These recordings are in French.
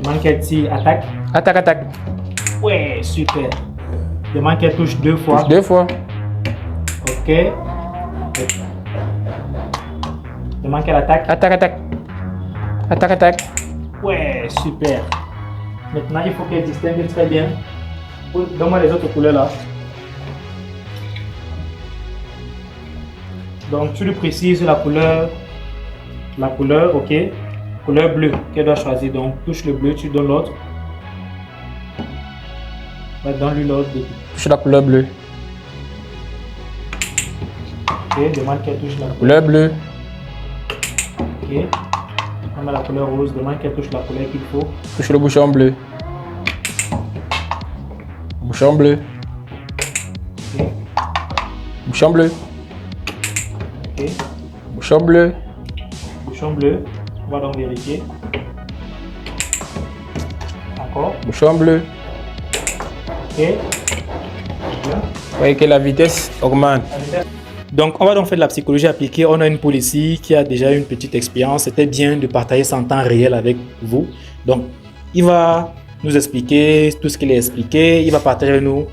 Demande qu'elle tire, attaque. Attaque, attaque. Ouais, super. Demande qu'elle touche 2 fois. Touche 2 fois. Ok. Demande qu'elle attaque. Attaque, attaque. Attaque, attaque. Ouais, super. Maintenant, il faut qu'elle distingue très bien. Donne-moi les autres couleurs là. Donc, tu lui précises la couleur, ok. Couleur bleue qu'elle doit choisir. Donc, touche le bleu, tu donnes l'autre. Donne-lui l'autre. Touche la couleur bleue. Ok, demande qu'elle touche la couleur bleue. Ok. On a la couleur rose, demande qu'elle touche la couleur qu'il faut. Touche le bouchon bleu. Bouchon bleu. Ok. Bouchon bleu. Ok. Bouchon bleu. Bouchon bleu. On va donc vérifier. Encore. Bouchon bleu. Ok. Bien. Vous voyez que la vitesse augmente. Donc, on va donc faire de la psychologie appliquée. On a une poule ici qui a déjà une petite expérience. C'était bien de partager ça en temps réel avec vous. Donc, il va nous expliquer tout ce qu'il a expliqué. Il va partager avec nous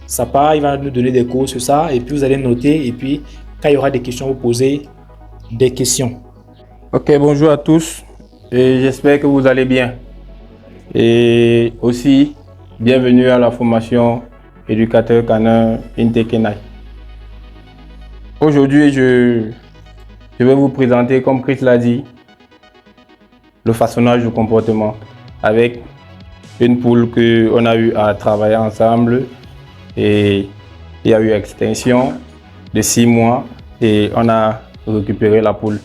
sa part. Il va nous donner des cours sur ça. Et puis, vous allez noter. Et puis, quand il y aura des questions, vous posez des questions. Ok, bonjour à tous. Et j'espère que vous allez bien. Et aussi, bienvenue à la formation éducateur canin Intekenai. Aujourd'hui, je vais vous présenter, comme Chris l'a dit, le façonnage du comportement avec une poule qu'on a eu à travailler ensemble et il y a eu extinction de 6 mois et on a récupéré la poule.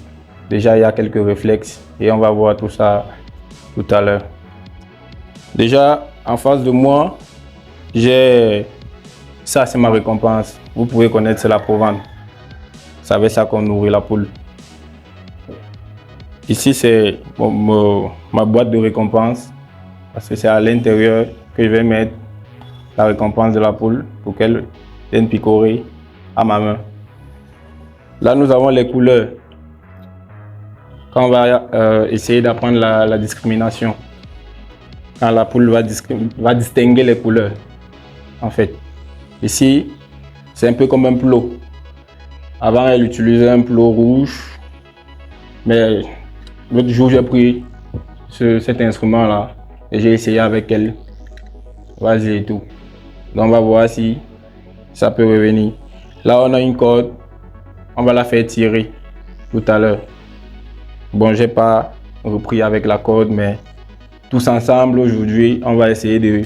Déjà, il y a quelques réflexes et on va voir tout ça tout à l'heure. Déjà, en face de moi, j'ai ça, c'est ma récompense. Vous pouvez connaître, c'est la provende. C'est avec ça qu'on nourrit la poule. Ici, c'est ma boîte de récompense parce que c'est à l'intérieur que je vais mettre la récompense de la poule pour qu'elle vienne picorer à ma main. Là, nous avons les couleurs. Quand on va essayer d'apprendre la discrimination, quand la poule va distinguer les couleurs, en fait. Ici, c'est un peu comme un plot. Avant, elle utilisait un plot rouge, mais l'autre jour, j'ai pris cet instrument-là et j'ai essayé avec elle. Vas-y et tout. Donc, on va voir si ça peut revenir. Là, on a une corde. On va la faire tirer tout à l'heure. Bon, j'ai pas repris avec la corde, mais tous ensemble, aujourd'hui, on va essayer de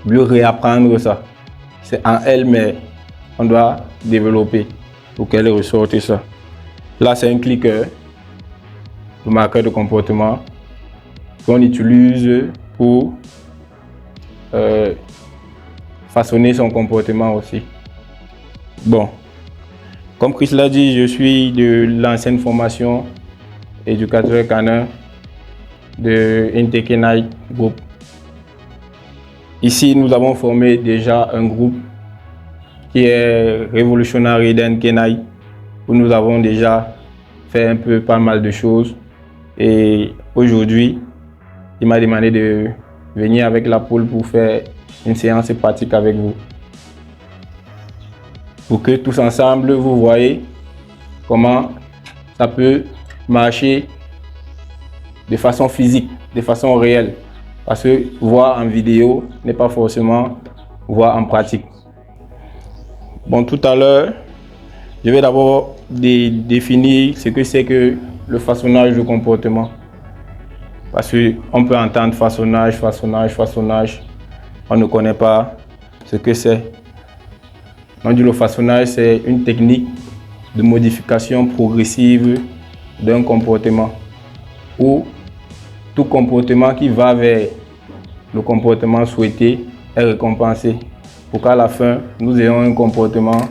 lui réapprendre ça. C'est en elle, mais on doit développer pour qu'elle ressorte ça. Là, c'est un cliqueur, le marqueur de comportement qu'on utilise pour façonner son comportement aussi. Bon, comme Chris l'a dit, je suis de l'ancienne formation éducateur canin de Intekenai Group. Ici, nous avons formé déjà un groupe qui est Revolutionary Den Kenai, où nous avons déjà fait pas mal de choses. Et aujourd'hui, il m'a demandé de venir avec la poule pour faire une séance pratique avec vous. Pour que tous ensemble, vous voyez comment ça peut marcher de façon physique, de façon réelle. Parce que voir en vidéo n'est pas forcément voir en pratique. Bon, tout à l'heure, je vais d'abord définir ce que c'est que le façonnage du comportement. Parce qu'on peut entendre façonnage, façonnage, façonnage. On ne connaît pas ce que c'est. On dit le façonnage, c'est une technique de modification progressive d'un comportement ou tout comportement qui va vers le comportement souhaité est récompensé pour qu'à la fin, nous ayons un comportement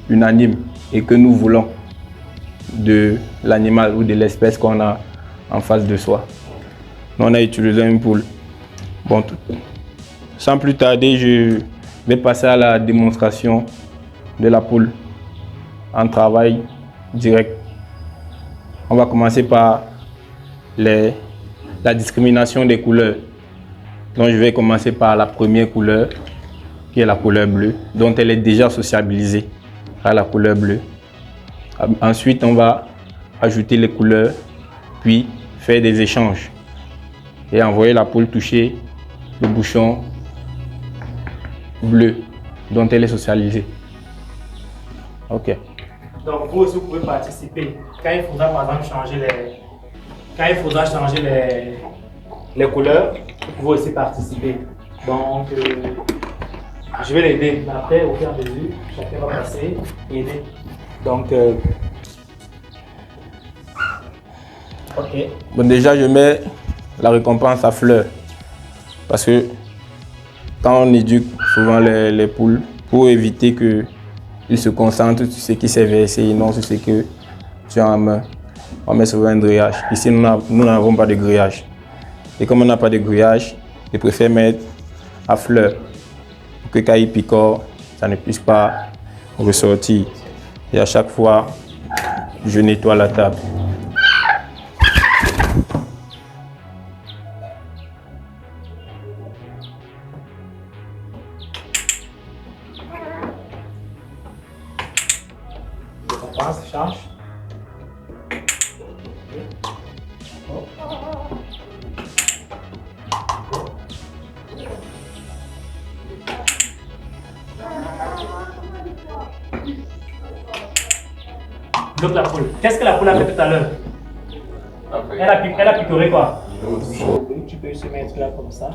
unanime et que nous voulons de l'animal ou de l'espèce qu'on a en face de soi. Nous, on a utilisé une poule. Bon, sans plus tarder, je vais passer à la démonstration de la poule en travail direct. On va commencer par les la discrimination des couleurs. Donc je vais commencer par la première couleur, qui est la couleur bleue, dont elle est déjà sociabilisée à la couleur bleue. Ensuite, on va ajouter les couleurs, puis faire des échanges et envoyer la poule toucher le bouchon bleu dont elle est socialisée. Ok. Donc vous aussi vous pouvez participer. Quand il faudra par exemple changer les couleurs, vous pouvez aussi participer. Donc je vais l'aider. Après, au fur et à mesure, chacun va passer et aider. Donc ok. Bon, déjà je mets la récompense à fleur parce que quand on éduque souvent les poules pour éviter qu'ils se concentrent sur ce qui s'est versé et non sur ce que tu as en main, on met souvent un grillage. Ici nous n'avons pas de grillage et comme on n'a pas de grillage, je préfère mettre à fleur pour que quand il picore, ça ne puisse pas ressortir. Et à chaque fois, je nettoie la table. Change. Bloque la poule. Qu'est-ce que la poule a fait tout à l'heure? Elle a picoré quoi? Tu peux se mettre là comme ça.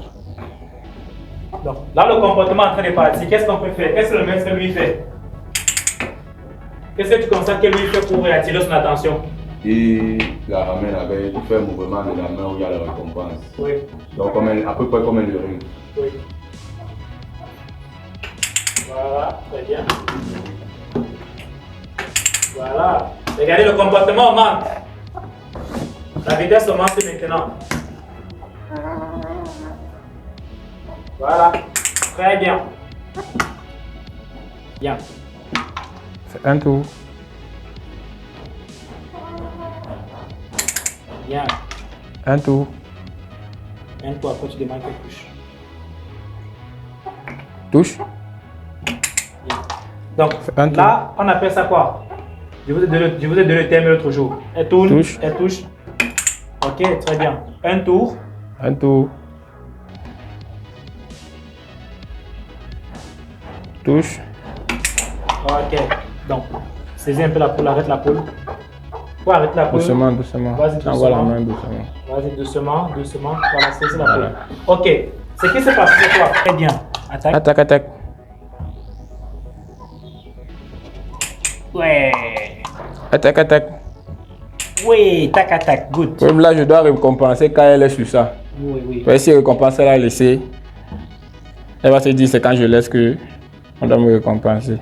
Donc, là, le comportement est en train de partir. Qu'est-ce qu'on peut faire? Qu'est-ce que le maître lui fait? Qu'est-ce que tu constates qu'elle lui fait pour attirer son attention? Il la ramène avec, il fait un mouvement de la main où il y a la récompense. Oui. Donc à peu près comme un ring. Oui. Voilà, très bien. Voilà. Regardez le comportement augmente. La vitesse augmente maintenant. Voilà. Très bien. Bien. C'est un tour. Bien. Un tour. Un tour, après tu demandes qu'elle touche. Touche. Bien. Donc Un tour. là, on appelle ça quoi? Je vous ai donné le terme l'autre jour. Elle tourne, Touche. elle touche. Ok, très bien. Un tour. Un tour. Touche. Ok. Donc, saisis un peu la poule, arrête la poule. Pour arrêter la poule. Doucement, doucement. Vas-y, doucement. Envoie la main doucement. Vas-y, doucement, doucement. Voilà, saisis la poule. Ok. Ce qui se passe, c'est quoi? Très bien. Attaque. Attaque, attaque. Ouais. Attaque, attaque. Oui, tac, attaque. Good. Même là, je dois récompenser quand elle est sur ça. Oui, oui. Ouais, si récompense, elle a laissé, elle va se dire c'est quand je laisse que on doit me récompenser.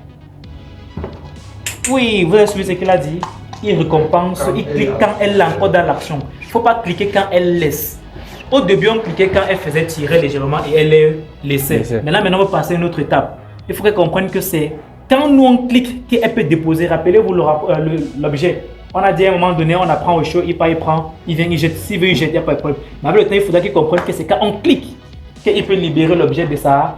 Oui, vous avez suivi ce qu'il a dit. Il récompense, il clique quand elle est encore dans l'action. Il ne faut pas cliquer quand elle laisse. Au début, on cliquait quand elle faisait tirer légèrement et elle est laissée. Mais là, maintenant, on va passer à une autre étape. Il faut qu'elle comprenne que c'est quand nous on clique qu'elle peut déposer. Rappelez-vous l'objet. On a dit à un moment donné, on apprend au show, il part, il prend, il vient, il jette. S'il veut, il jette, il n'y a pas de problème. Mais avec le temps, il faudra qu'il comprenne que c'est quand on clique qu'il peut libérer l'objet de sa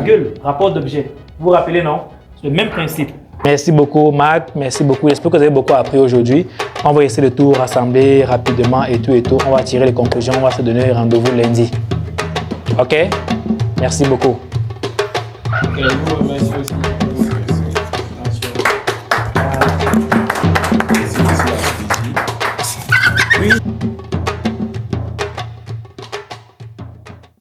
gueule. Rapport d'objet. Vous vous rappelez, non? C'est le même principe. Merci beaucoup, Marc. Merci beaucoup. J'espère que vous avez beaucoup appris aujourd'hui. On va essayer de tout rassembler rapidement et tout. On va tirer les conclusions. On va se donner rendez-vous lundi. OK? Merci beaucoup. Et vous remercie aussi. Oui.